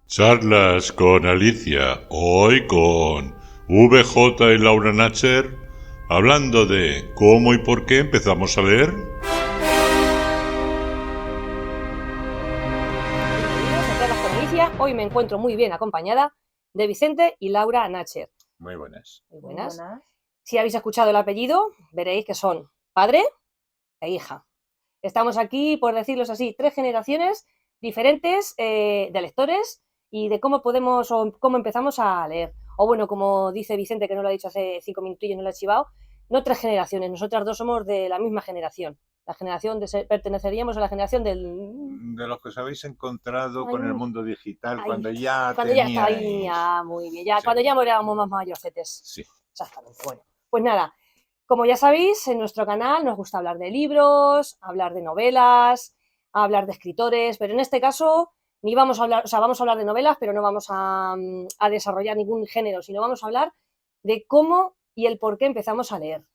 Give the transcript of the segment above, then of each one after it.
Charlas con Alicia, hoy con VJ y Laura Nacher, hablando de cómo y por qué empezamos a leer. Bienvenidos a Charlas con Alicia. Hoy me encuentro muy bien acompañada de Vicente y Laura Nacher. Muy buenas. Muy buenas. Si habéis escuchado el apellido, veréis que son padre e hija. Estamos aquí, por decirlos así, 3 generaciones diferentes de lectores y de cómo podemos o cómo empezamos a leer. O bueno, como dice Vicente, que no lo ha dicho hace 5 minutillos, no lo ha chivado, no 3 generaciones, nosotras dos somos de la misma generación. La generación perteneceríamos a la generación De los que os habéis encontrado Ay, con el mundo digital ahí, cuando ya cuando ya está ahí, teníais... muy bien, ya, Sí. cuando ya éramos más mayorcetes. Sí. Exactamente. Bueno, pues nada, como ya sabéis, en nuestro canal nos gusta hablar de libros, hablar de novelas, hablar de escritores, pero en este caso ni vamos a hablar, o sea, vamos a hablar de novelas, pero no vamos a desarrollar ningún género, sino vamos a hablar de cómo y el por qué empezamos a leer.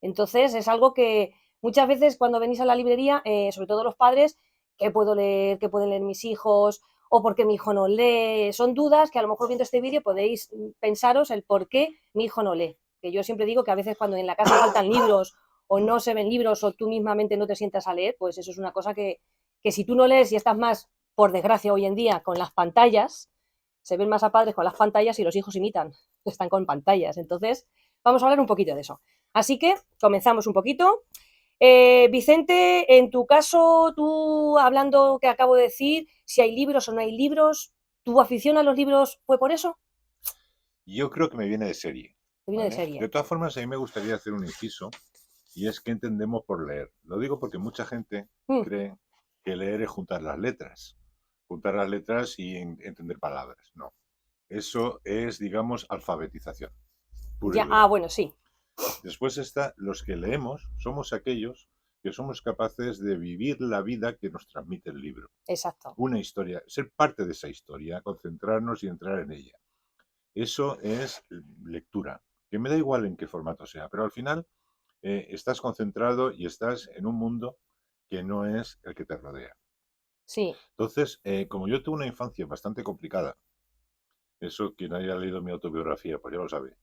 Entonces, es algo que muchas veces cuando venís a la librería, sobre todo los padres, ¿qué puedo leer? ¿Qué pueden leer mis hijos? ¿O por qué mi hijo no lee? Son dudas que a lo mejor viendo este vídeo podéis pensaros el por qué mi hijo no lee. Que yo siempre digo que a veces cuando en la casa faltan libros o no se ven libros o tú mismamente no te sientas a leer, pues eso es una cosa que si tú no lees y estás más, por desgracia hoy en día, con las pantallas, se ven más a padres con las pantallas y los hijos imitan, están con pantallas. Entonces, vamos a hablar un poquito de eso. Así que comenzamos un poquito. Vicente, en tu caso, tú hablando que acabo de decir, si hay libros o no hay libros, ¿tu afición a los libros fue por eso? Yo creo que me viene de serie. Te viene de serie. De todas formas, a mí me gustaría hacer un inciso, y es que entendemos por leer. Lo digo porque mucha gente cree que leer es juntar las letras. Juntar las letras y entender palabras. No. Eso es, digamos, alfabetización. Pura y dura. Bueno, sí. Después está, los que leemos somos aquellos que somos capaces de vivir la vida que nos transmite el libro. Exacto. Una historia, ser parte de esa historia, concentrarnos y entrar en ella. Eso es lectura, que me da igual en qué formato sea, pero al final estás concentrado y estás en un mundo que no es el que te rodea. Sí. Entonces, como yo tuve una infancia bastante complicada, eso quien haya leído mi autobiografía, pues ya lo sabe,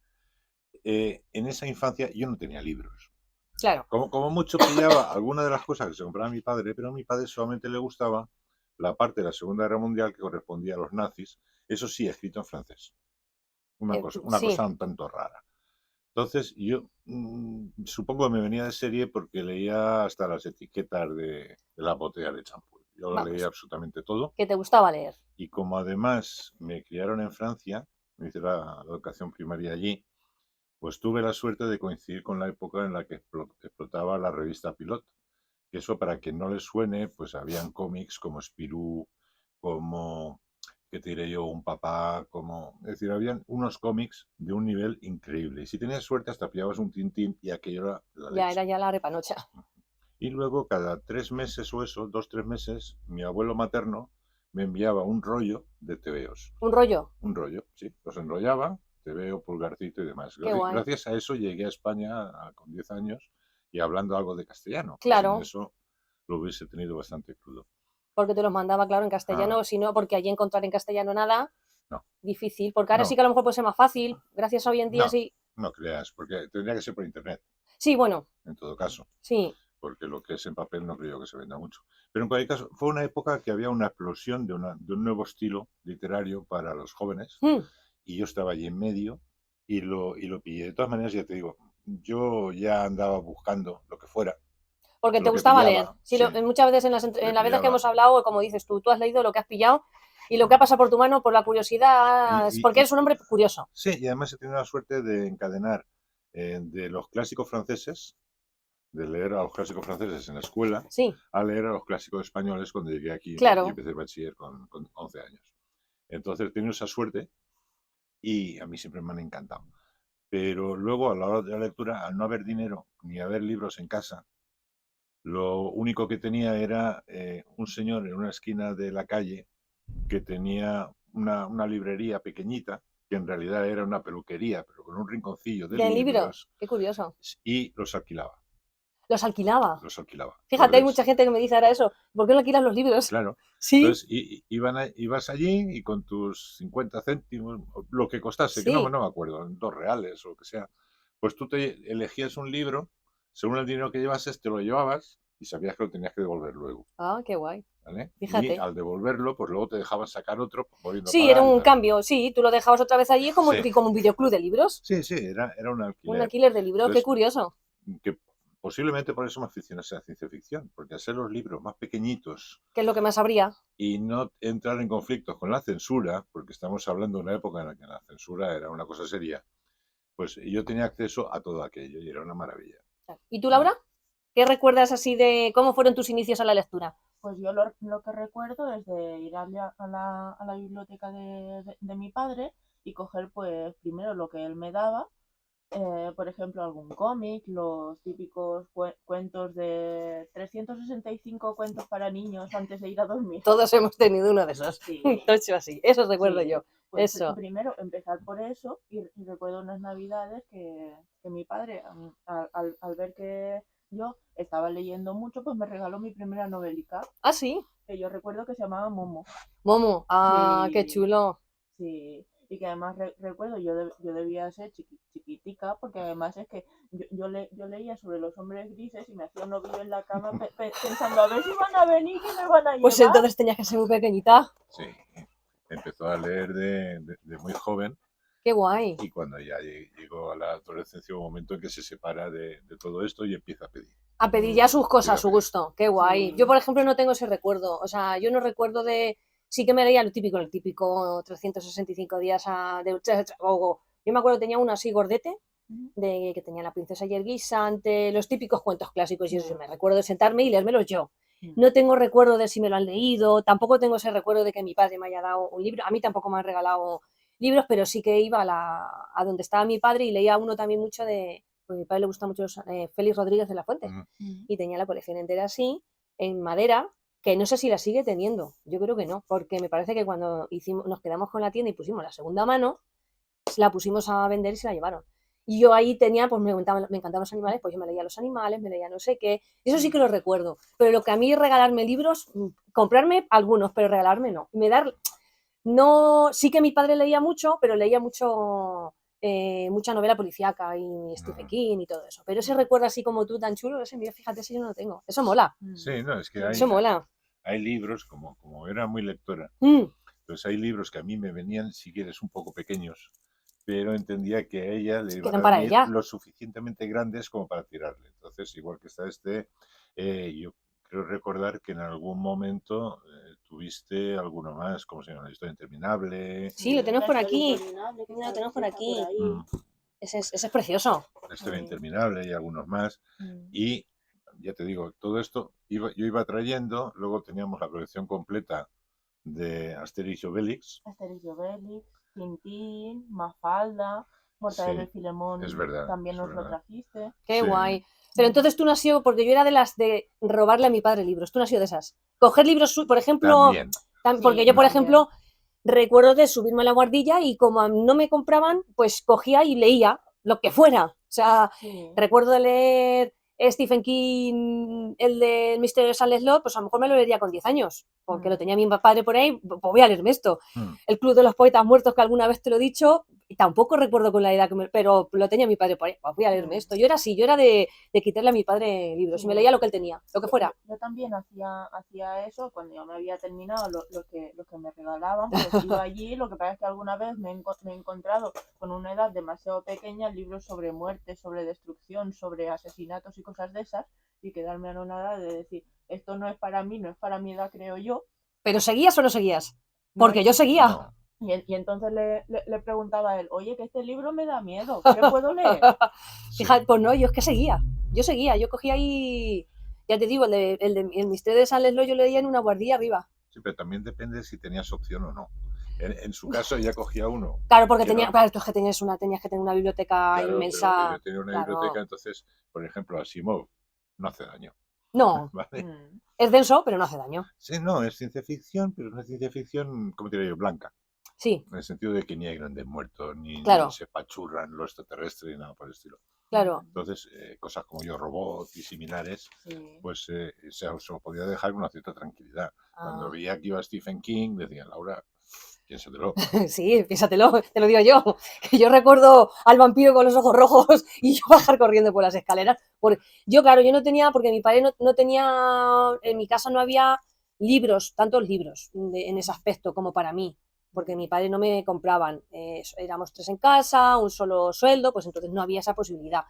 en esa infancia yo no tenía libros. Claro. Como mucho pillaba alguna de las cosas que se compraba mi padre, pero a mi padre solamente le gustaba la parte de la Segunda Guerra Mundial que correspondía a los nazis, eso sí, escrito en francés. Una cosa un tanto rara. Entonces, yo supongo que me venía de serie porque leía hasta las etiquetas de la botella de champú. Yo lo leía absolutamente todo. Que te gustaba leer. Y como además me criaron en Francia, me hice la educación primaria allí, pues tuve la suerte de coincidir con la época en la que explotaba la revista Pilot. Que eso, para quien no le suene, pues habían cómics como Spirou, como, ¿qué te diré yo? Un papá, como... Es decir, habían unos cómics de un nivel increíble. Y si tenías suerte, hasta pillabas un Tintín y aquello era la leche. Ya era ya la repanocha. Y luego, cada 3 meses o eso, 2, 3 meses, mi abuelo materno me enviaba un rollo de tebeos. ¿Un rollo? Un rollo, sí. Los enrollaba, tebeo, pulgarcito y demás. Gracias a eso llegué a España con 10 años y hablando algo de castellano. Claro. Sin eso lo hubiese tenido bastante crudo. Porque te los mandaba, claro, en castellano, si no, porque allí encontrar en castellano nada, no. Difícil, porque ahora sí que a lo mejor puede ser más fácil, gracias a hoy en día sí. No creas, porque tendría que ser por internet. Sí, bueno. En todo caso. Sí. Porque lo que es en papel no creo que se venda mucho. Pero en cualquier caso, fue una época que había una explosión de un nuevo estilo literario para los jóvenes, y yo estaba allí en medio y lo pillé. De todas maneras, ya te digo, yo ya andaba buscando lo que fuera. Porque te gustaba leer. Sí, sí, muchas veces en las veces que hemos hablado, como dices tú has leído lo que has pillado y lo que ha pasado por tu mano por la curiosidad, porque eres un hombre curioso. Sí, y además he tenido la suerte de encadenar de los clásicos franceses, de leer a los clásicos franceses en la escuela, a leer a los clásicos españoles cuando llegué aquí y empecé el bachiller con 11 años. Entonces he tenido esa suerte y a mí siempre me han encantado. Pero luego, a la hora de la lectura, al no haber dinero ni haber libros en casa, lo único que tenía era un señor en una esquina de la calle que tenía una librería pequeñita, que en realidad era una peluquería, pero con un rinconcillo de libros. Qué curioso. Y los alquilaba. Los alquilaba. Los alquilaba. Fíjate, entonces, hay mucha gente que me dice ahora eso. ¿Por qué no alquilas los libros? Claro. Sí. Entonces ibas allí y con tus 50 céntimos, lo que costase, que no me acuerdo, 2 reales o lo que sea, pues tú te elegías un libro, según el dinero que llevases, te lo llevabas y sabías que lo tenías que devolver luego. Ah, qué guay. ¿Vale? Fíjate. Y al devolverlo, pues luego te dejaban sacar otro. Sí, era un cambio, sí, tú lo dejabas otra vez allí como, como un videoclub de libros. Sí, era un alquiler. Un alquiler de libros, entonces, qué curioso. Que posiblemente por eso me aficionase a la ciencia ficción, porque al ser los libros más pequeñitos... ¿Qué es lo que más habría? Y no entrar en conflictos con la censura, porque estamos hablando de una época en la que la censura era una cosa seria, pues yo tenía acceso a todo aquello y era una maravilla. ¿Y tú, Laura? ¿Qué recuerdas así de cómo fueron tus inicios a la lectura? Pues yo lo que recuerdo es de ir a la biblioteca de mi padre y coger pues primero lo que él me daba, por ejemplo algún cómic, los típicos cuentos de 365 cuentos para niños antes de ir a dormir. Todos hemos tenido uno de esos, sí. Tocho así, eso recuerdo yo. Pues eso. Primero empezar por eso y recuerdo unas navidades que mi padre al ver que yo estaba leyendo mucho, pues me regaló mi primera novelica. ¿Ah, sí? Que yo recuerdo que se llamaba Momo. Momo, ah, sí. Qué chulo. Sí, y que además recuerdo, yo debía ser chiquitica, porque además es que yo leía sobre los hombres grises y me hacía un ovillo en la cama pensando a ver si van a venir y me van a llevar. Pues entonces tenías que ser muy pequeñita. Sí, empezó a leer de muy joven. Qué guay. Y cuando ya llegó a la adolescencia, un momento en que se separa de todo esto y empieza a pedir. A pedir ya sus cosas, a su gusto. Qué guay. Sí. Yo, por ejemplo, no tengo ese recuerdo. O sea, yo no recuerdo de... Sí que me leía el típico 365 días yo me acuerdo que tenía uno así gordete, de que tenía la princesa y el guisante, los típicos cuentos clásicos, y eso me recuerdo de sentarme y leérmelos yo. No tengo recuerdo de si me lo han leído, tampoco tengo ese recuerdo de que mi padre me haya dado un libro. A mí tampoco me han regalado libros, pero sí que iba a donde estaba mi padre y leía uno también mucho de... Porque a mi padre le gusta mucho Félix Rodríguez de la Fuente, y tenía la colección entera así, en madera, que no sé si la sigue teniendo, yo creo que no, porque me parece que cuando nos quedamos con la tienda y pusimos la segunda mano, la pusimos a vender y se la llevaron. Y yo ahí tenía, pues me encantaban los animales, pues yo me leía los animales, me leía no sé qué, eso sí que lo recuerdo, pero lo que a mí es regalarme libros, comprarme algunos, pero regalarme no. No, sí que mi padre leía mucho, pero leía mucha novela policíaca y Stephen King y todo eso. Pero ese recuerdo así como tú, tan chulo, ese, mira, fíjate, ese yo no lo tengo. Eso mola. Sí, no, es que eso mola. Hay libros, como era muy lectora, entonces hay libros que a mí me venían, si quieres, un poco pequeños, pero entendía que a ella le iban a venir lo suficientemente grandes como para tirarle. Entonces, igual que está yo creo recordar que en algún momento tuviste alguno más, ¿cómo se llama? La historia interminable. Sí, lo tenemos por aquí. Lo tenemos por aquí. Ese es precioso. La historia interminable y algunos más. Y ya te digo, todo esto yo iba trayendo, luego teníamos la colección completa de Asterix y Obelix. Asterix y Obelix, Tintín, Mafalda, Mortadelo y Filemón. Es verdad. También nos lo trajiste. Qué guay. Pero entonces tú no has sido, porque yo era de las de robarle a mi padre libros, tú no has sido de esas. Coger libros, por ejemplo, porque yo, por ejemplo, recuerdo de subirme a la guardilla y como no me compraban, pues cogía y leía lo que fuera. O sea, recuerdo de leer Stephen King, el del Misterio de Salem Slot, pues a lo mejor me lo leería con 10 años, porque lo tenía mi padre por ahí, pues voy a leerme esto. El Club de los Poetas Muertos, que alguna vez te lo he dicho, y tampoco recuerdo con la edad, pero lo tenía mi padre por ahí, pues voy a leerme esto. Yo era así, yo era de quitarle a mi padre libros, y me leía lo que él tenía, lo que fuera. Yo también hacía eso, cuando yo me había terminado lo que me regalaban, pues iba allí. Lo que pasa es que alguna vez me he encontrado con una edad demasiado pequeña libros sobre muerte, sobre destrucción, sobre asesinatos y cosas de esas, y quedarme anonadada de decir, esto no es para mí, no es para mi edad, creo yo. ¿Pero seguías o no seguías? Porque yo seguía. No. Y entonces le preguntaba a él, oye, que este libro me da miedo, ¿qué puedo leer? Fíjate, pues no, yo es que seguía, yo cogía ahí, ya te digo, el Misterio de Salem Slot yo leía en una guardilla arriba. Sí, pero también depende si tenías opción o no. En su caso ella cogía uno. Claro, porque tenías que tener una biblioteca inmensa. Yo tenía una biblioteca, entonces, por ejemplo, Asimov no hace daño. No, ¿vale? Es denso, pero no hace daño. Sí, no, es ciencia ficción, pero no es ciencia ficción, como te diría yo, blanca. Sí. En el sentido de que ni hay grandes muertos, ni se pachurran los extraterrestres, ni nada por el estilo. Claro. Entonces, cosas como Yo Robot y similares, pues se lo podía dejar con una cierta tranquilidad. Cuando veía que iba Stephen King, decía, Laura, piénsatelo. Sí, piénsatelo, te lo digo yo. Que yo recuerdo al vampiro con los ojos rojos y yo bajar corriendo por las escaleras. Yo, claro, yo no tenía, porque mi padre no tenía, en mi casa no había libros, tantos libros en ese aspecto como para mí, porque mi padre no me compraban. Éramos 3 en casa, un solo sueldo, pues entonces no había esa posibilidad.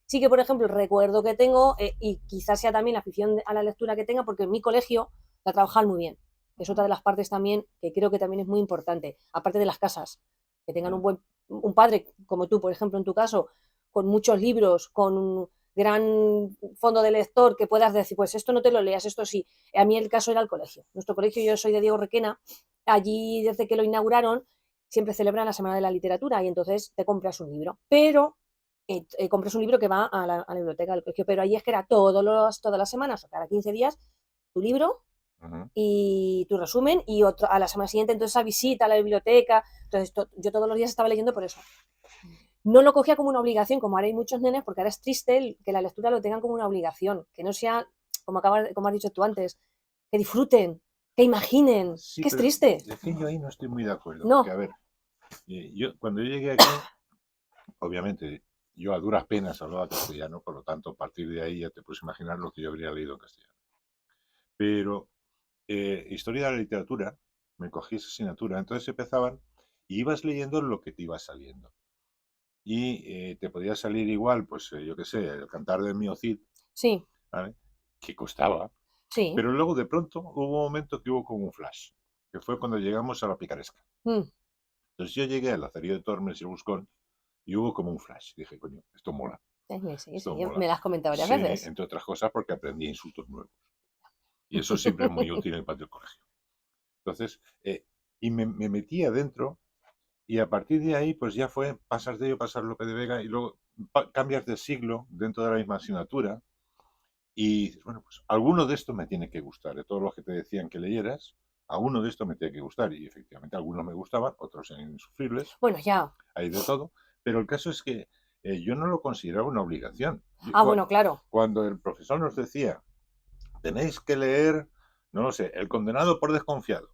Sí que, por ejemplo, el recuerdo que tengo, y quizás sea también la afición a la lectura que tenga, porque en mi colegio la trabajan muy bien. Es otra de las partes también que creo que también es muy importante, aparte de las casas, que tengan un padre como tú, por ejemplo, en tu caso, con muchos libros, con un gran fondo de lector, que puedas decir, pues esto no te lo leas, esto sí. A mí el caso era el colegio. Nuestro colegio, yo soy de Diego Requena, allí desde que lo inauguraron siempre celebran la Semana de la Literatura y entonces te compras un libro, pero compras un libro que va a la biblioteca del colegio, pero allí es que era todas las semanas o cada 15 días tu libro y tu resumen y a la semana siguiente entonces esa visita a la biblioteca. Entonces yo todos los días estaba leyendo por eso. No lo cogía como una obligación, como ahora hay muchos nenes, porque ahora es triste que la lectura lo tengan como una obligación, que no sea, como has dicho tú antes, que disfruten, que imaginen, sí, que es triste. Es que yo ahí no estoy muy de acuerdo. No. Porque, a ver, cuando yo llegué aquí, obviamente, yo a duras penas hablaba castellano, por lo tanto, a partir de ahí ya te puedes imaginar lo que yo habría leído en castellano. Pero historia de la literatura, me cogí esa asignatura, entonces empezaban y ibas leyendo lo que te iba saliendo. Y te podía salir igual, pues yo qué sé, el Cantar del Mío Cid, sí, ¿vale? Que costaba, sí. Pero luego de pronto hubo un momento que hubo como un flash, que fue cuando llegamos a la picaresca. Entonces yo llegué al Lazarillo de Tormes y el Buscón y hubo como un flash. Dije, coño, esto mola. Sí, esto mola. Me lo has comentado varias veces. Entre otras cosas porque aprendí insultos nuevos. Y eso siempre es muy útil en el patio del colegio. Entonces, y me metí adentro y a partir de ahí pues ya fue pasas de ello, pasar Lope de Vega y luego cambias de siglo dentro de la misma asignatura y dices, bueno, pues alguno de estos me tiene que gustar. De todos los que te decían que leyeras, alguno de estos me tiene que gustar. Y efectivamente algunos me gustaban, otros eran insufribles. Bueno, ya. Hay de todo. Pero el caso es que yo no lo consideraba una obligación. Bueno, claro. Cuando el profesor nos decía, tenéis que leer, no lo sé, El condenado por desconfiado.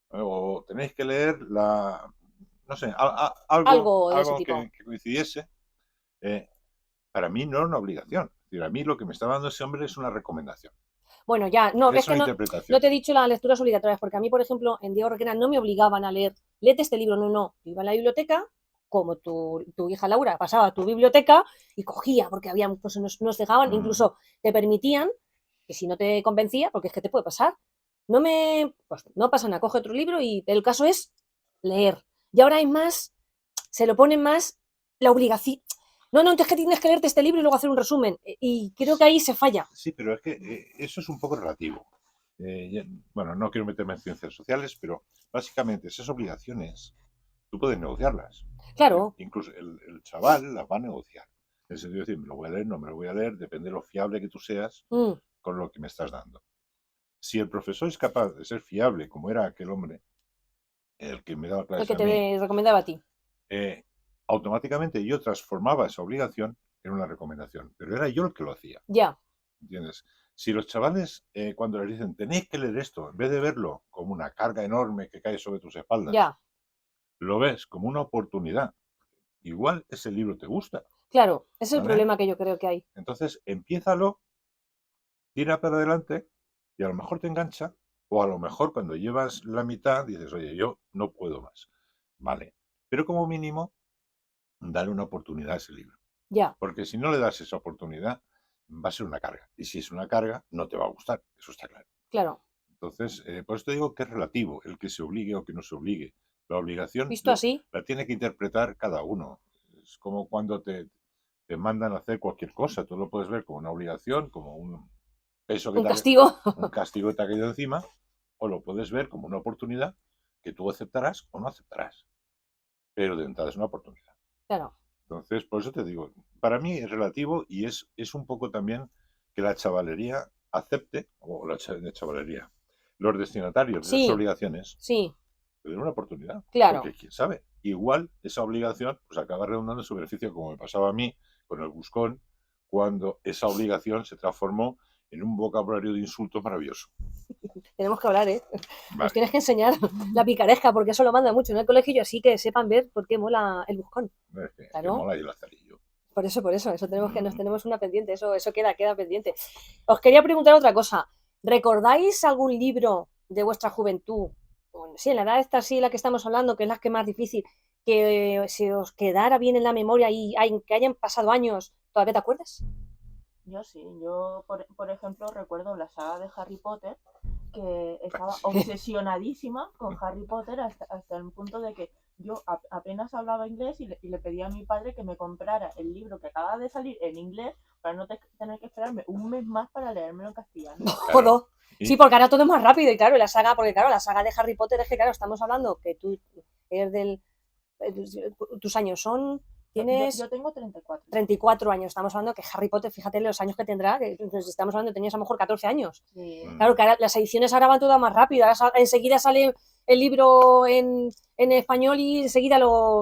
O tenéis que leer no sé, algo de ese tipo. Que coincidiese. Para mí no era una obligación. Es decir, a mí lo que me está dando ese hombre es una recomendación. Bueno, ya, no, es que no te he dicho las lecturas obligatorias, porque a mí, por ejemplo, en Diego Requena no me obligaban a leer, léete este libro, no. Yo iba a la biblioteca, como tu hija Laura pasaba a tu biblioteca y cogía, porque había, pues nos dejaban, incluso te permitían, que si no te convencía, porque es que te puede pasar, pues no pasa nada, coge otro libro y el caso es leer. Y ahora hay más, se lo ponen más la obligación. No, es que tienes que leerte este libro y luego hacer un resumen. Y creo que ahí se falla. Sí, pero es que eso es un poco relativo. Bueno, no quiero meterme en ciencias sociales, pero básicamente esas obligaciones tú puedes negociarlas. Claro. Incluso el chaval las va a negociar. En el sentido de decir, me lo voy a leer, no me lo voy a leer, depende de lo fiable que tú seas con lo que me estás dando. Si el profesor es capaz de ser fiable, como era aquel hombre, el que me daba clases el que te recomendaba a ti, automáticamente yo transformaba esa obligación en una recomendación, pero era yo el que lo hacía. Ya. ¿Entiendes? Si los chavales, cuando les dicen, tenéis que leer esto, en vez de verlo como una carga enorme que cae sobre tus espaldas, ya. Lo ves como una oportunidad, igual ese libro te gusta. Claro, ese es el problema que yo creo que hay. Entonces, empiézalo, tira para adelante y a lo mejor te engancha, o a lo mejor cuando llevas la mitad dices, oye, yo no puedo más. Vale. Pero como mínimo, dale una oportunidad a ese libro. Ya. Porque si no le das esa oportunidad, va a ser una carga. Y si es una carga, no te va a gustar. Eso está claro. Claro. Entonces, por eso te digo que es relativo el que se obligue o que no se obligue. La obligación ¿Visto así? la tiene que interpretar cada uno. Es como cuando te mandan a hacer cualquier cosa. Tú lo puedes ver como una obligación, como un peso que un castigo. Un castigo que te ha caído encima, o lo puedes ver como una oportunidad que tú aceptarás o no aceptarás. Pero de entrada es una oportunidad. Claro. Entonces, por eso te digo, para mí es relativo y es un poco también que la chavalería acepte, o la chavalería, los destinatarios de esas obligaciones, te den una oportunidad. Claro. Porque quién sabe, igual esa obligación pues acaba redundando en su beneficio, como me pasaba a mí con el buscón, cuando esa obligación se transformó en un vocabulario de insultos maravilloso. Tenemos que hablar, ¿eh? Vale. Nos tienes que enseñar la picaresca, porque eso lo manda mucho en el colegio, así que sepan ver por qué mola el buscón. Es que mola y el lazarillo. Por eso, eso tenemos que, nos tenemos una pendiente, eso queda pendiente. Os quería preguntar otra cosa. ¿Recordáis algún libro de vuestra juventud? Bueno, sí, en la edad esta sí, la que estamos hablando, que es la que es más difícil, que se os quedara bien en la memoria y que hayan pasado años, ¿todavía te acuerdas? Yo sí, por ejemplo recuerdo la saga de Harry Potter, que estaba obsesionadísima con Harry Potter hasta el punto de que yo apenas hablaba inglés y le pedí a mi padre que me comprara el libro que acaba de salir en inglés para no tener que esperarme un mes más para leérmelo en castellano. Claro. Sí, porque ahora todo es más rápido y claro, la saga de Harry Potter es que claro, estamos hablando que tú eres tus años son... Yo tengo 34. 34 años. Estamos hablando que Harry Potter, fíjate los años que tendrá, que estamos hablando que tenías a lo mejor 14 años. Sí. Claro, que ahora las ediciones ahora van todas más rápido. Ahora enseguida sale el libro en español y enseguida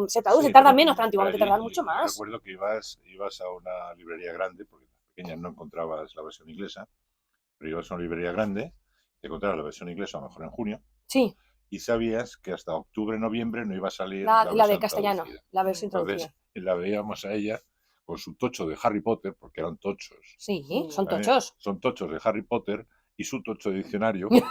se traduce. Sí, tardan menos, pero antiguamente tardaban mucho más. Recuerdo que ibas a una librería grande, porque en las pequeñas no encontrabas la versión inglesa, pero ibas a una librería grande, te encontrabas la versión inglesa a lo mejor en junio. Sí. Y sabías que hasta octubre, noviembre no iba a salir la de castellano, traducida. La versión traducida. Entonces, la veíamos a ella con su tocho de Harry Potter, porque eran tochos. Sí, son tochos. Son tochos de Harry Potter y su tocho de diccionario. Sí,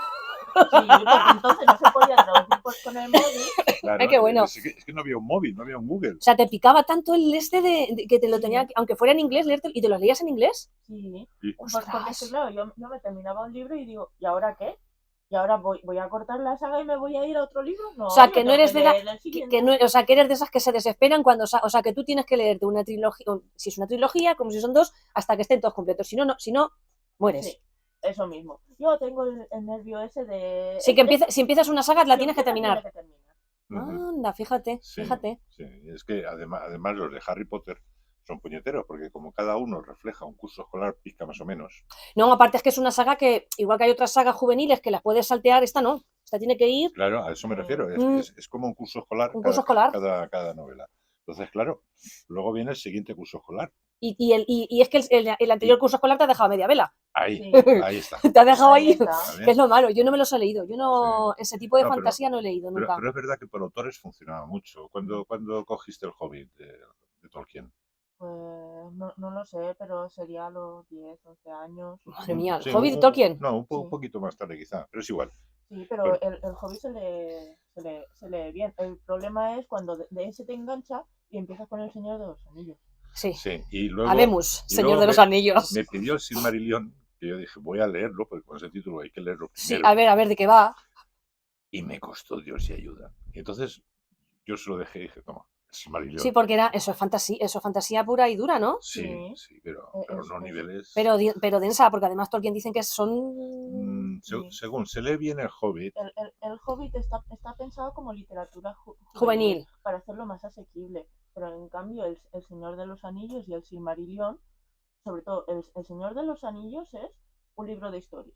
porque entonces no se podía traducir con el móvil. Claro, ay, qué bueno. Es que no había un móvil, no había un Google. O sea, te picaba tanto el de que te lo tenía, aunque fuera en inglés, leerte y te los leías en inglés. Sí. Porque claro, yo me terminaba un libro y digo, ¿y ahora qué? ¿Y ahora voy a cortar la saga y me voy a ir a otro libro? No, o sea, que no eres o sea, que eres de esas que se desesperan cuando, o sea, que tú tienes que leerte una trilogía, si es una trilogía, como si son dos, hasta que estén todos completos. Si no, mueres. Sí, eso mismo. Yo tengo el nervio ese de... Sí, que si empiezas una saga, la tienes que terminar. Anda, fíjate. Sí, es que además los de Harry Potter son puñeteros, porque como cada uno refleja un curso escolar, pica más o menos. No, aparte es que es una saga que, igual que hay otras sagas juveniles que las puedes saltear, esta no. Esta tiene que ir... Claro, a eso me refiero. Es como un curso escolar, cada novela. Entonces, claro, luego viene el siguiente curso escolar. Y es que el anterior curso escolar te ha dejado media vela. Ahí está. Te ha dejado ahí, que es lo malo. Yo no me los he leído. Yo no, ese tipo de fantasía no he leído nunca. Pero es verdad que por autores funcionaba mucho. ¿Cuándo cogiste el Hobbit de Tolkien? Pues no lo sé, pero sería a los 10, 11 años. Madre mía, ¿el Hobbit de Tolkien? No, un poquito más tarde quizá, pero es igual. Sí, pero el Hobbit se lee bien. El problema es cuando de ese te engancha y empiezas con El Señor de los Anillos. Sí. Y luego, Habemos, Señor de los Anillos. Me pidió el Silmarillion, que yo dije, voy a leerlo, porque con ese título hay que leerlo primero. Sí, a ver, ¿de qué va? Y me costó Dios y ayuda. Y entonces yo se lo dejé y dije, toma. Sí, porque eso es fantasía pura y dura, ¿no? Sí, pero no niveles... Pero densa, porque además Tolkien dicen que son... Según se lee bien el Hobbit... El Hobbit está pensado como literatura juvenil para hacerlo más asequible, pero en cambio el Señor de los Anillos y el Silmarillion, sobre todo el Señor de los Anillos es un libro de historia.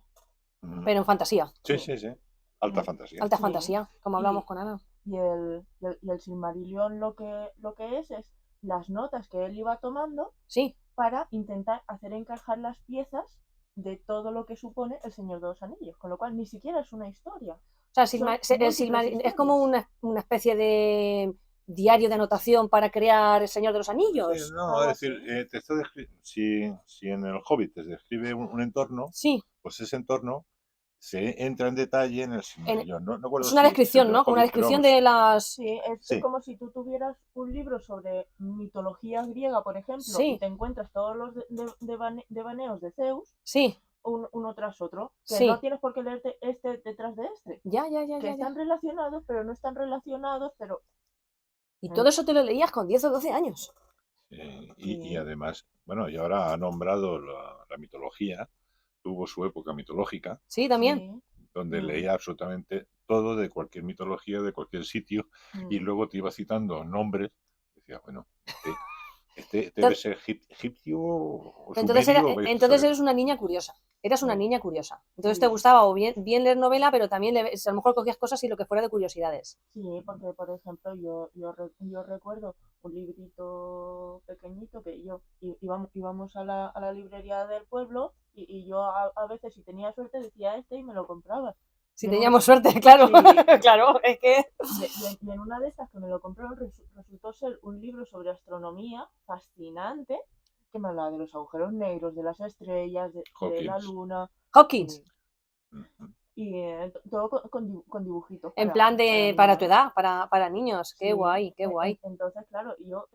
Pero en fantasía. Sí. Alta fantasía. Alta fantasía, como hablamos con Ana. Y el Silmarillion lo que es las notas que él iba tomando para intentar hacer encajar las piezas de todo lo que supone el Señor de los Anillos, con lo cual ni siquiera es una historia. O sea, el Silmarillion es como una especie de diario de anotación para crear el Señor de los Anillos. Sí, no, es decir, si en el Hobbit te describe un entorno, pues ese entorno se entra en detalle en el Silmarillion. Es una descripción, ¿no? Como una descripción de las... Sí, es como si tú tuvieras un libro sobre mitología griega, por ejemplo, y te encuentras todos los devaneos de Zeus, uno tras otro, que no tienes por qué leerte este detrás de este. Ya. Que están relacionados, pero no están relacionados, pero... Y todo eso te lo leías con 10 o 12 años. Y además, bueno, y ahora ha nombrado la mitología. Tuvo su época mitológica. Sí, también. Donde leía absolutamente todo de cualquier mitología, de cualquier sitio, y luego te iba citando nombres. Decía, bueno, este debe ser egipcio o entonces eres una niña curiosa. Eras una niña curiosa. Entonces te gustaba o bien leer novela, pero también a lo mejor cogías cosas y lo que fuera de curiosidades. Sí, porque por ejemplo yo recuerdo un librito pequeñito que íbamos a la librería del pueblo y yo a veces, si tenía suerte, decía y me lo compraba. Si teníamos suerte, claro, sí, claro, es que... Y en una de estas que me lo compró resultó ser un libro sobre astronomía fascinante, que me hablaba de los agujeros negros, de las estrellas, de la luna. Hawkins. Y todo con dibujitos. En plan para tu edad, para niños. Qué guay, qué guay. Entonces, claro, yo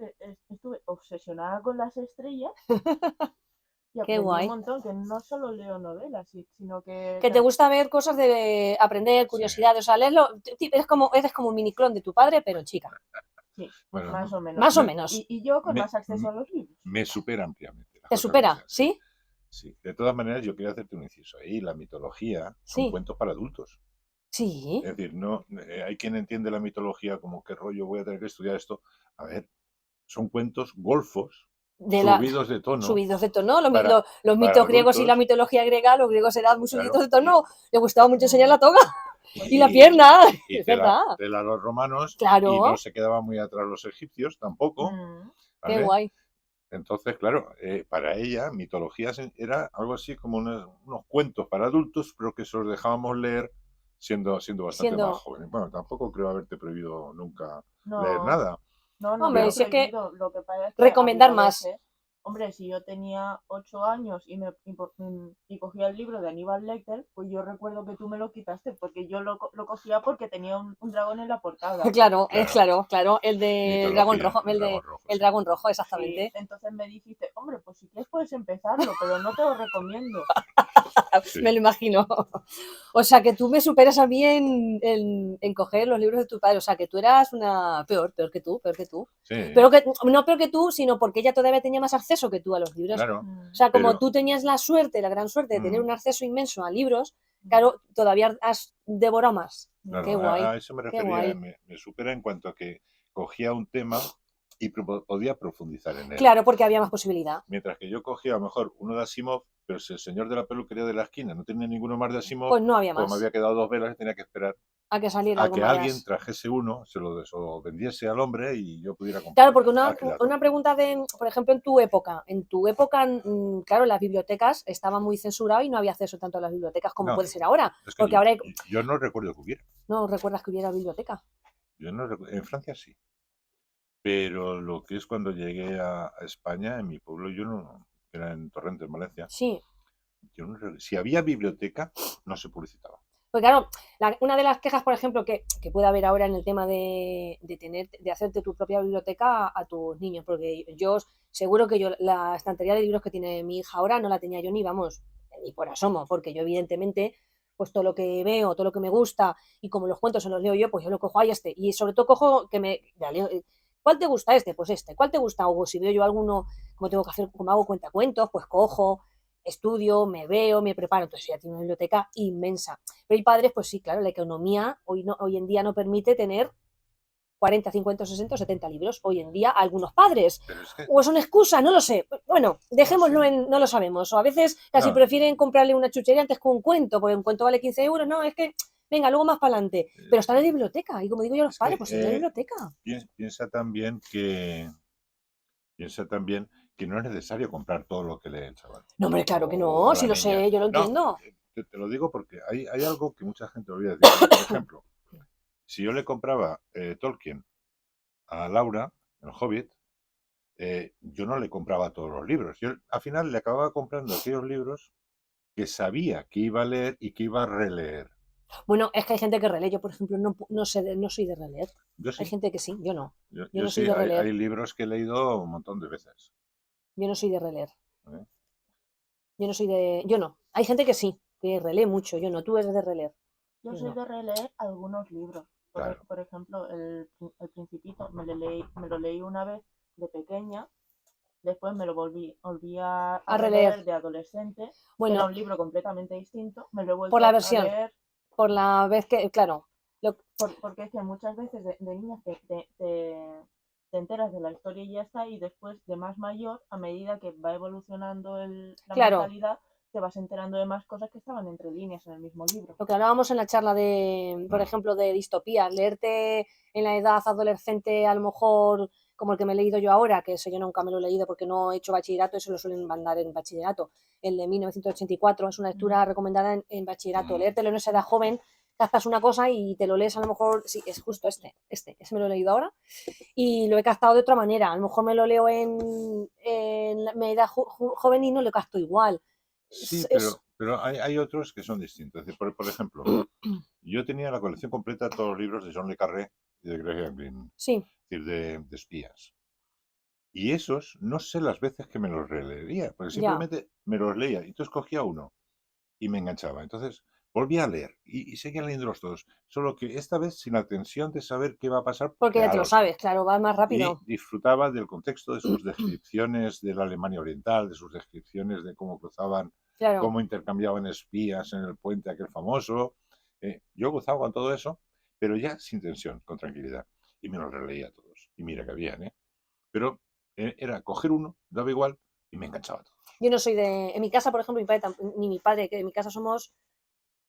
estuve obsesionada con las estrellas y qué aprendí guay. un montón, que no solo leo novelas, sino que... Que te gusta ver cosas de aprender, curiosidad, o sea, leerlo, eres como un miniclón de tu padre, pero chica. Sí, bueno, más o menos. Más o menos. Y yo con más acceso a los libros. Me supera ampliamente. ¿Te supera? ¿Sí? Sí. De todas maneras, yo quería hacerte un inciso ahí. La mitología son cuentos para adultos. Sí. Es decir, no hay quien entiende la mitología como qué rollo voy a tener que estudiar esto. A ver, son cuentos golfos, subidos de tono. Subidos de tono. Los mitos griegos y la mitología griega, los griegos eran muy subidos de tono. Le gustaba mucho enseñar la toga y la pierna. Y es verdad. De los romanos. Claro. Y no se quedaban muy atrás los egipcios tampoco. Qué guay. Entonces, claro, para ella, mitologías era algo así como unos cuentos para adultos, pero que se los dejábamos leer siendo bastante más jóvenes. Bueno, tampoco creo haberte prohibido nunca leer nada. No, hombre, si es que lo que pasa es que recomendar más. Hombre, si yo tenía 8 años y cogía el libro de Aníbal Lecter, pues yo recuerdo que tú me lo quitaste, porque yo lo cogía porque tenía un dragón en la portada. Claro, el de dragón rojo, el dragón rojo, exactamente. Sí, entonces me dijiste, hombre, pues si quieres puedes empezarlo, pero no te lo recomiendo. Sí. Me lo imagino. O sea, que tú me superas a mí en coger los libros de tu padre. O sea, que tú eras una peor que tú. Sí. Pero no peor que tú, sino porque ella todavía tenía más acceso que tú a los libros. Claro, o sea, como tú tenías la gran suerte de tener un acceso inmenso a libros, claro, todavía has devorado más. Claro, qué guay. A eso me refería. Me supera en cuanto a que cogía un tema y podía profundizar en él. Claro, porque había más posibilidad. Mientras que yo cogía a lo mejor uno de Asimov, pero si el señor de la peluquería de la esquina no tenía ninguno más de Asimov, pues no había más. Pues me había quedado 2 velas y tenía que esperar a que saliera a que alguien trajese uno, se lo vendiese al hombre y yo pudiera comprar. Claro, porque una pregunta por ejemplo, en tu época, claro, las bibliotecas estaban muy censuradas y no había acceso tanto a las bibliotecas como puede ser ahora. Porque ahora yo no recuerdo que hubiera. ¿No recuerdas que hubiera biblioteca? Yo no en Francia sí. Pero lo que es cuando llegué a España, en mi pueblo, yo no, que era en Torrente, en Valencia. Sí. Si había biblioteca, no se publicitaba. Pues claro, una de las quejas, por ejemplo, que puede haber ahora en el tema de hacerte tu propia biblioteca a tus niños, porque yo seguro que la estantería de libros que tiene mi hija ahora no la tenía yo ni por asomo, porque yo evidentemente, pues todo lo que veo, todo lo que me gusta, y como los cuentos se los leo yo, pues yo lo cojo y sobre todo cojo ¿cuál te gusta Pues este. ¿Cuál te gusta? O si veo yo alguno, como hago cuentacuentos, pues cojo, estudio, me veo, me preparo. Entonces ya tiene una biblioteca inmensa. Pero hay padres, pues sí, claro, la economía hoy en día no permite tener 40, 50, 60, 70 libros. Hoy en día algunos padres. O es una excusa, no lo sé. Bueno, dejémoslo no lo sabemos. O a veces casi prefieren comprarle una chuchería antes que un cuento, porque un cuento vale 15 euros. No, es que... Venga, luego más para adelante. Pero está en la biblioteca. Y como digo yo a los padres, pues está en la biblioteca. Piensa también que no es necesario comprar todo lo que lee el chaval. No, hombre, claro que no. Si lo sé, yo lo entiendo. Te lo digo porque hay algo que mucha gente olvida decir. Por ejemplo, si yo le compraba Tolkien a Laura, el Hobbit, yo no le compraba todos los libros. Yo al final le acababa comprando aquellos libros que sabía que iba a leer y que iba a releer. Bueno, es que hay gente que relee. Yo, por ejemplo, no soy de releer. Yo sí. Hay gente que sí, yo no. Yo no soy de releer. Hay libros que he leído un montón de veces. Yo no soy de releer. Yo no. Hay gente que sí, que relee mucho. Yo no. Tú eres de releer. Yo soy de releer algunos libros. Por ejemplo, el Principito me lo leí una vez de pequeña. Después me lo volví a releer de adolescente. Bueno, era un libro completamente distinto. Me lo he vuelto por la versión. A leer. Por la vez que, claro. Porque es que muchas veces de niña te enteras de la historia y ya está, y después de más mayor, a medida que va evolucionando la mentalidad, te vas enterando de más cosas que estaban entre líneas en el mismo libro. Lo que hablábamos en la charla por ejemplo, de distopías, leerte en la edad adolescente a lo mejor como el que me he leído yo ahora, que ese yo nunca me lo he leído porque no he hecho bachillerato, eso lo suelen mandar en bachillerato, el de 1984, es una lectura recomendada en bachillerato, leértelo en esa edad joven, captas una cosa y te lo lees a lo mejor, sí, es justo ese me lo he leído ahora, y lo he captado de otra manera, a lo mejor me lo leo en mi edad joven y no lo capto igual. Sí, pero hay otros que son distintos. Es decir, por ejemplo, yo tenía la colección completa de todos los libros de John le Carré y de Graham Greene, sí. es decir, de espías. Y esos, no sé las veces que me los releería, porque simplemente me los leía. Y entonces cogía uno y me enganchaba. Entonces volvía a leer y seguía leyéndolos todos. Solo que esta vez sin la tensión de saber qué va a pasar. Porque ya te lo sabes, claro, va más rápido. Y disfrutaba del contexto, de sus descripciones de la Alemania Oriental, de sus descripciones de cómo cruzaban, cómo intercambiaban espías en el puente aquel famoso. Yo gozaba con todo eso, pero ya sin tensión, con tranquilidad. Y me los releía todos. Y mira que habían, ¿eh? Pero era coger uno, daba igual, y me enganchaba todo. Yo no soy de... En mi casa, por ejemplo, ni mi padre, que en mi casa somos...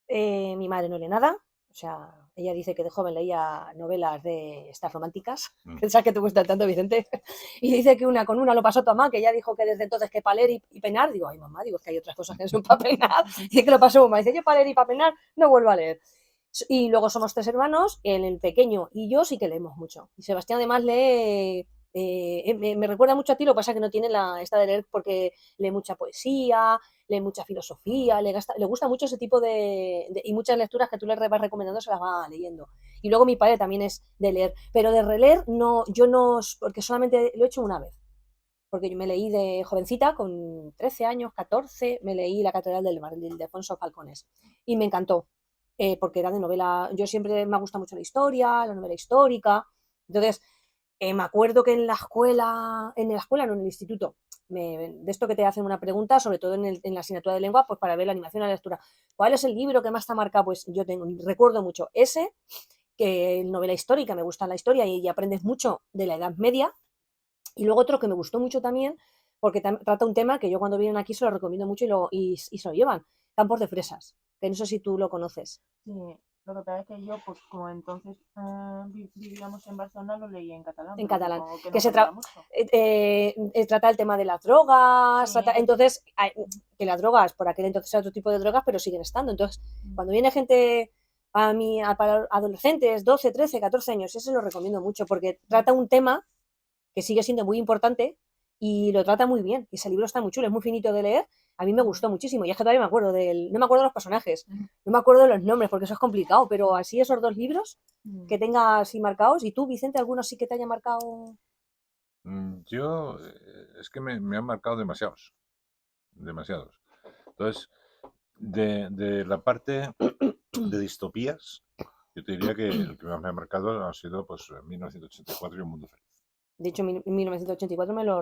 mi madre no lee nada, o sea, ella dice que de joven leía novelas de estas románticas, esas que te gustan tanto, Vicente, y dice que una con una lo pasó Tomás, que ella dijo que desde entonces que para leer y penar, digo, ay mamá, digo, es que hay otras cosas que no son para penar, y que lo pasó mamá, dice, yo para leer y para penar no vuelvo a leer. Y luego somos 3 hermanos, el pequeño y yo sí que leemos mucho, y Sebastián además lee... me recuerda mucho a ti, lo que pasa es que no tiene esta de leer porque lee mucha poesía, lee mucha filosofía, le gusta mucho ese tipo y muchas lecturas que tú le vas recomendando se las va leyendo. Y luego mi padre también es de leer, pero de releer no, yo no, porque solamente lo he hecho una vez. Porque yo me leí de jovencita, con 13 años, 14, me leí La Catedral del Mar, de Alfonso Falcones. Y me encantó, porque era de novela. Yo siempre me gusta mucho la historia, la novela histórica. Entonces, me acuerdo que en la escuela, no, en el instituto, de esto que te hacen una pregunta, sobre todo en la asignatura de lengua, pues para ver la animación y la lectura. ¿Cuál es el libro que más te ha marcado? Pues yo recuerdo mucho ese, que es novela histórica, me gusta la historia y aprendes mucho de la Edad Media. Y luego otro que me gustó mucho también, porque trata un tema que yo cuando vienen aquí se lo recomiendo mucho y se lo llevan, Campos de Fresas, que no sé si tú lo conoces. Sí. Lo que pasa es que yo, pues como entonces vivíamos en Barcelona, lo leí en catalán. En catalán. Que no trata el tema de las drogas. Sí. Entonces, que las drogas, por aquel entonces era otro tipo de drogas, pero siguen estando. Entonces, cuando viene gente para adolescentes, 12, 13, 14 años, ese lo recomiendo mucho porque trata un tema que sigue siendo muy importante y lo trata muy bien. Y ese libro está muy chulo, es muy finito de leer. A mí me gustó muchísimo. Y es que todavía me acuerdo no me acuerdo de los personajes, no me acuerdo de los nombres, porque eso es complicado, pero así esos 2 libros que tenga así marcados. ¿Y tú, Vicente, alguno sí que te haya marcado? Yo, es que me han marcado demasiados. Entonces, de la parte de distopías, yo te diría que el que más me ha marcado ha sido pues 1984 y Un Mundo Feliz. De hecho, 1984 me lo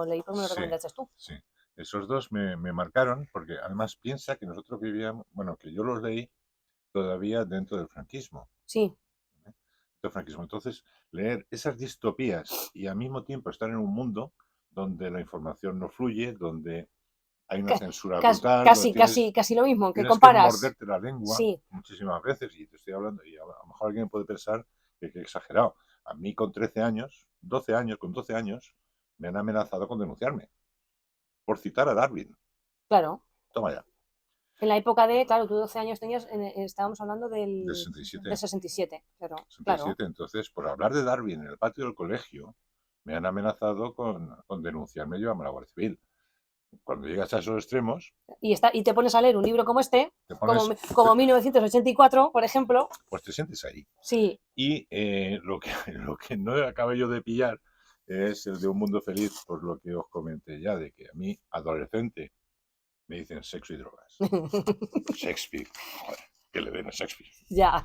leí porque me lo recomendaste tú. Sí, esos dos me marcaron porque además piensa que nosotros vivíamos, bueno, que yo los leí todavía dentro del franquismo. Sí. Del franquismo. Entonces, leer esas distopías y al mismo tiempo estar en un mundo donde la información no fluye, donde hay una censura brutal. Casi lo mismo, que comparas. Tienes que morderte la lengua muchísimas veces y te estoy hablando, y a lo mejor alguien puede pensar que he exagerado. A mí con 13 años, 12 años, me han amenazado con denunciarme por citar a Darwin. Claro. Toma ya. En la época claro, tú 12 años tenías, estábamos hablando del 67. De 67, claro. 67, claro. Entonces, por hablar de Darwin en el patio del colegio, me han amenazado con denunciarme y llevarme a la Guardia Civil. Cuando llegas a esos extremos... Y te pones a leer un libro como este, como 1984, por ejemplo... Pues te sientes ahí. Sí. Y lo que no acabé yo de pillar es el de Un Mundo Feliz, por lo que os comenté ya, de que a mí, adolescente, me dicen sexo y drogas. Shakespeare. Joder, que le den a Shakespeare. Ya.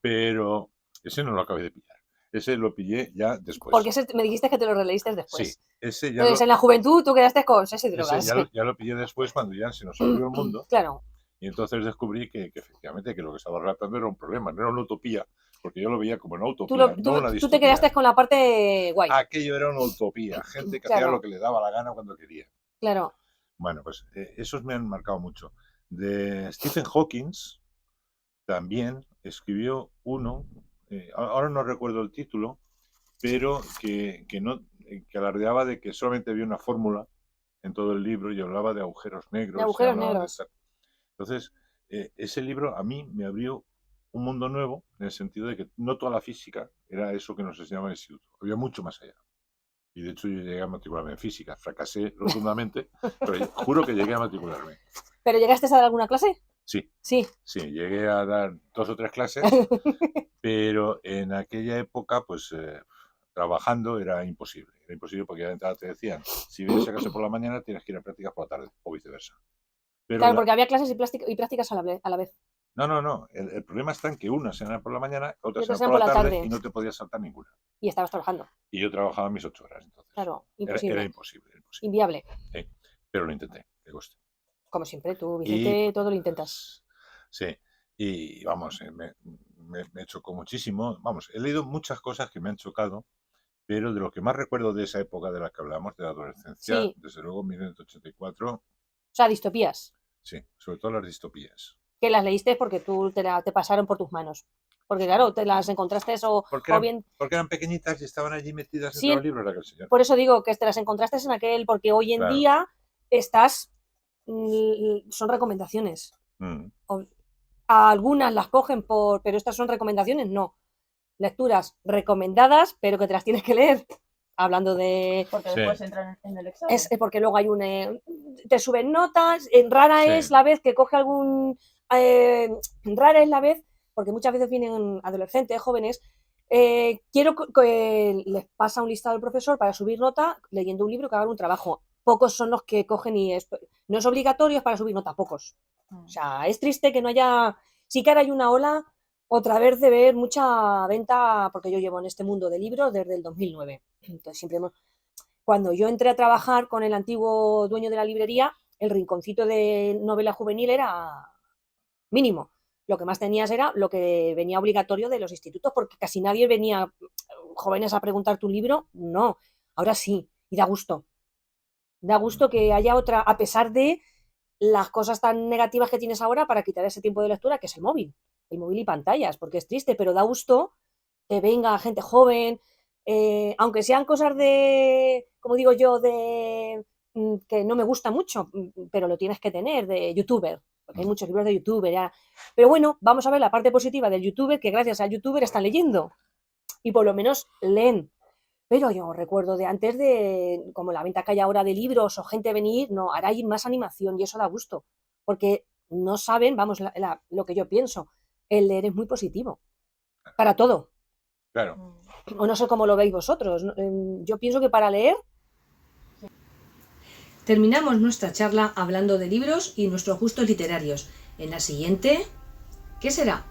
Pero ese no lo acabé de pillar. Ese lo pillé ya después. Porque me dijiste que te lo releíste después. Sí. Ese ya entonces, en la juventud tú quedaste con sexo y drogas. Ese ya lo pillé después cuando ya se nos abrió el mundo. Claro. Y entonces descubrí que efectivamente que lo que estaba relatando era un problema, no era una utopía, porque yo lo veía como una utopía, no una distopía. Tú te quedaste con la parte guay. Aquello era una utopía, gente que hacía lo que le daba la gana cuando quería. Claro. Bueno, pues esos me han marcado mucho. De Stephen Hawking también escribió uno, ahora no recuerdo el título, pero que alardeaba de que solamente había una fórmula en todo el libro y hablaba de agujeros negros. De agujeros negros. Entonces, ese libro a mí me abrió un mundo nuevo, en el sentido de que no toda la física era eso que nos enseñaba en el instituto, había mucho más allá. Y de hecho yo llegué a matricularme en física, fracasé rotundamente, pero juro que llegué a matricularme. ¿Pero llegaste a dar alguna clase? Sí. Sí. Sí, llegué a dar 2 o 3 clases, pero en aquella época, pues trabajando era imposible. Era imposible porque de entrada te decían, si vienes a clase por la mañana tienes que ir a prácticas por la tarde, o viceversa. Pero claro, porque había clases y prácticas a la vez. No. El problema está en que unas eran por la mañana, otras eran por la tarde y no te podías saltar ninguna. Y estabas trabajando. Y yo trabajaba mis 8 horas, entonces. Claro, imposible. Era imposible. Inviable. Sí, pero lo intenté, que coste. Como siempre, tú, Vicente, todo lo intentas. Sí, y vamos, me chocó muchísimo. Vamos, he leído muchas cosas que me han chocado, pero de lo que más recuerdo de esa época de la que hablamos, de la adolescencia, sí. Desde luego 1984. O sea, distopías. Sí, sobre todo las distopías. Que las leíste porque tú te pasaron por tus manos. Porque claro, te las encontraste porque eran pequeñitas y estaban allí metidas en los libros de aquel señor. Por eso digo que te las encontraste en aquel, porque hoy en día son recomendaciones. Algunas las cogen pero estas son recomendaciones, no. Lecturas recomendadas, pero que te las tienes que leer. Hablando de... Porque después entran en el examen. Es porque luego hay te suben notas, rara es la vez que coge algún... rara es la vez, porque muchas veces vienen adolescentes, jóvenes, quiero que les pasa un listado al profesor para subir nota leyendo un libro que hagan un trabajo. Pocos son los que cogen no es obligatorio, es para subir nota, pocos. O sea, es triste que no haya... Sí que ahora hay una ola otra vez de ver mucha venta, porque yo llevo en este mundo de libros desde el 2009. Entonces siempre cuando yo entré a trabajar con el antiguo dueño de la librería, el rinconcito de novela juvenil era mínimo. Lo que más tenías era lo que venía obligatorio de los institutos, porque casi nadie venía jóvenes a preguntar tu libro. No, ahora sí, y da gusto. Da gusto que haya otra, a pesar de las cosas tan negativas que tienes ahora para quitar ese tiempo de lectura, que es el móvil y pantallas, porque es triste, pero da gusto que venga gente joven, aunque sean cosas de, como digo yo, de que no me gusta mucho, pero lo tienes que tener, de youtuber, porque hay muchos libros de youtuber, ya. Pero bueno, vamos a ver la parte positiva del youtuber, que gracias al youtuber están leyendo, y por lo menos leen. Pero yo recuerdo de antes de, como la venta que hay ahora de libros o gente venir, no, ahora hay más animación y eso da gusto, porque no saben, vamos, lo que yo pienso, el leer es muy positivo, para todo. Claro. O no sé cómo lo veis vosotros, yo pienso que para leer... Terminamos nuestra charla hablando de libros y nuestros gustos literarios. En la siguiente, ¿qué será?